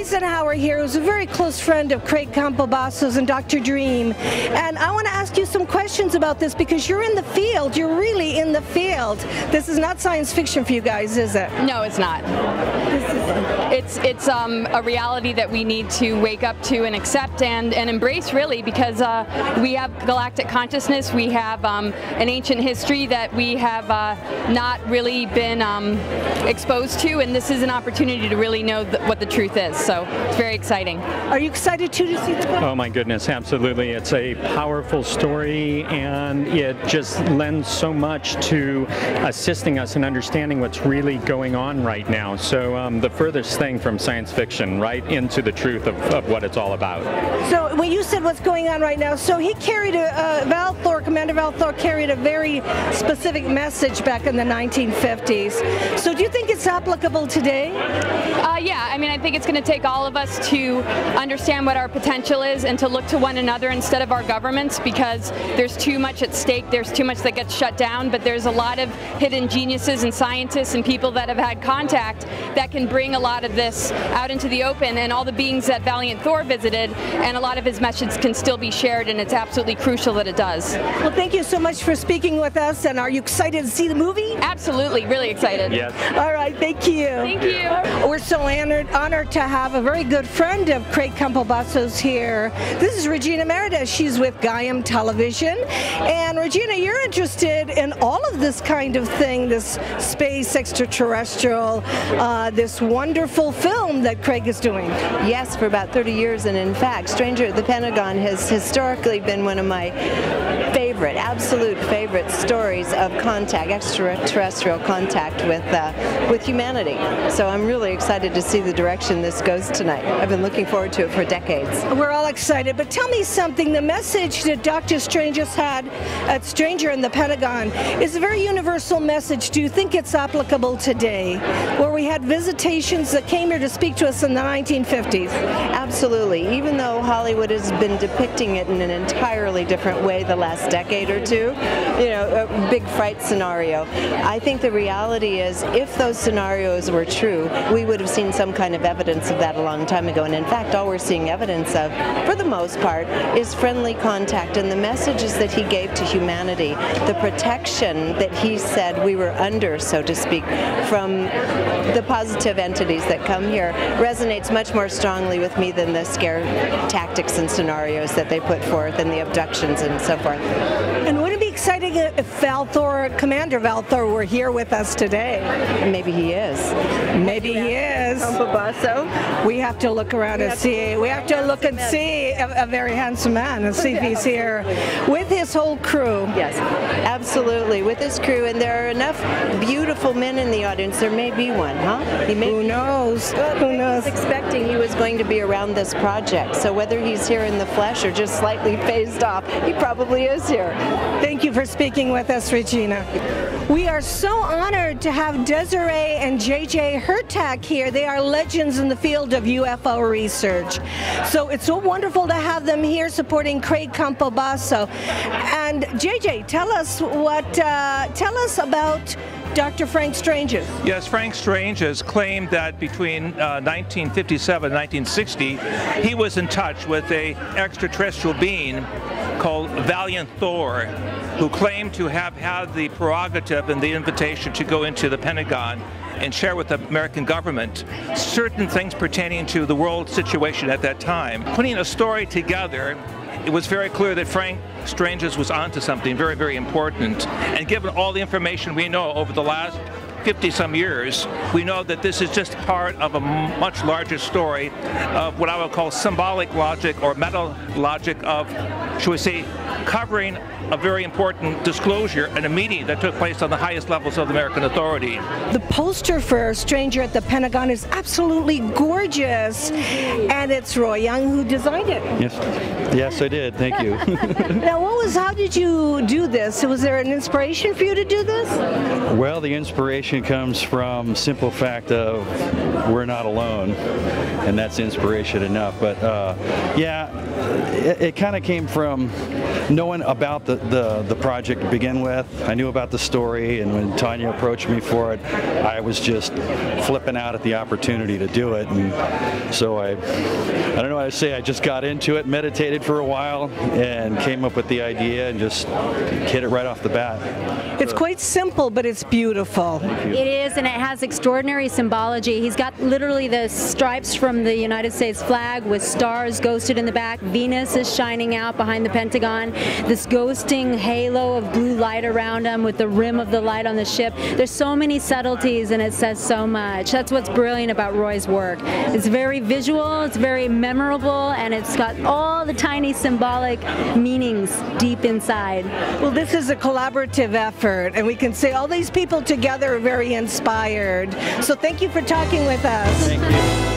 Eisenhower here, who's a very close friend of Craig Campobasso's and Dr. Dream. And I want to ask you some questions about this because you're in the field. You're really in the field. This is not science fiction for you guys, is it? No, it's not. It's a reality that we need to wake up to and accept and embrace, really, because we have galactic consciousness. We have an ancient history that we have not really been exposed to, and this is an opportunity to really know what the truth is. So it's very exciting. Are you excited too to see the book? Oh my goodness, absolutely. It's a powerful story, and it just lends so much to assisting us in understanding what's really going on right now. So the furthest thing from science fiction right into the truth of what it's all about. So when you said what's going on right now, so he carried Commander Val Thor carried a very specific message back in the 1950s. So do you think it's applicable today? Yeah, I mean, I think it's going to take all of us to understand what our potential is and to look to one another instead of our governments, because there's too much at stake, there's too much that gets shut down, but there's a lot of hidden geniuses and scientists and people that have had contact that can bring a lot of this out into the open, and all the beings that Valiant Thor visited, and a lot of his messages can still be shared, and it's absolutely crucial that it does. Well, thank you so much for speaking with us, and are you excited to see the movie? Absolutely, really excited. Yes. All right, thank you. Thank you. We're so honored to have a very good friend of Craig Campobasso's here. This is Regina Meredith. She's with Gaia Television. And Regina, you're interested in all of this kind of thing, this space extraterrestrial, this wonderful film that Craig is doing. Yes, for about 30 years, and in fact, Stranger at the Pentagon has historically been one of my absolute favorite stories of contact, extraterrestrial contact with humanity. So I'm really excited to see the direction this goes tonight. I've been looking forward to it for decades. We're all excited, but tell me something. The message that Dr. Strange has had at Stranger in the Pentagon is a very universal message. Do you think it's applicable today, where we had visitations that came here to speak to us in the 1950s? Absolutely. Even though Hollywood has been depicting it in an entirely different way the last decade or two, you know, a big fright scenario, I think the reality is if those scenarios were true, we would have seen some kind of evidence of that a long time ago. And in fact, all we're seeing evidence of, for the most part, is friendly contact and the messages that he gave to humanity, the protection that he said we were under, so to speak, from the positive entities that come here resonates much more strongly with me than the scare tactics and scenarios that they put forth and the abductions and so forth. And wouldn't it be exciting if Commander Val Thor were here with us today? Maybe he is. Maybe he is. We have to look around and see. We have to look and see a very handsome man and see if he's here with his whole crew. Yes, absolutely, with his crew. And there are enough beautiful men in the audience. There may be one, huh? Who knows? Who knows? I was expecting he was going to be around this project. So whether he's here in the flesh or just slightly phased off, he probably is here. Thank you for speaking with us, Regina. We are so honored to have Desiree and JJ Hurtak here. They are legends in the field of UFO research. So it's so wonderful to have them here supporting Craig Campobasso. And JJ, tell us about Dr. Frank Stranges. Yes, Frank Stranges claimed that between 1957 and 1960, he was in touch with an extraterrestrial being called Valiant Thor, who claimed to have had the prerogative and the invitation to go into the Pentagon and share with the American government certain things pertaining to the world situation at that time. Putting a story together, it was very clear that Frank Stranges was onto something very, very important. And given all the information we know over the last 50-some years, we know that this is just part of a much larger story of what I would call symbolic logic or meta logic of, should we say, covering a very important disclosure in a meeting that took place on the highest levels of the American authority. The poster for Stranger at the Pentagon is absolutely gorgeous, and it's Roy Young who designed it. Yes, I did. Thank you. Now, how did you do this? Was there an inspiration for you to do this? Well, the inspiration comes from simple fact of we're not alone, and that's inspiration enough. But yeah, it kind of came from knowing about the project to begin with. I knew about the story, and when Tonia approached me for it, I was just flipping out at the opportunity to do it. And so I don't know how to say, I just got into it, meditated for a while, and came up with the idea and just hit it right off the bat. It's quite simple, but it's beautiful. It is, and it has extraordinary symbology. He's got literally the stripes from the United States flag with stars ghosted in the back. Venus is shining out behind the Pentagon. This ghosting halo of blue light around him with the rim of the light on the ship. There's so many subtleties, and it says so much. That's what's brilliant about Roy's work. It's very visual, it's very memorable, and it's got all the tiny symbolic meanings deep inside. Well, this is a collaborative effort, and we can say all these people together are very inspired. So thank you for talking with us. Thank you.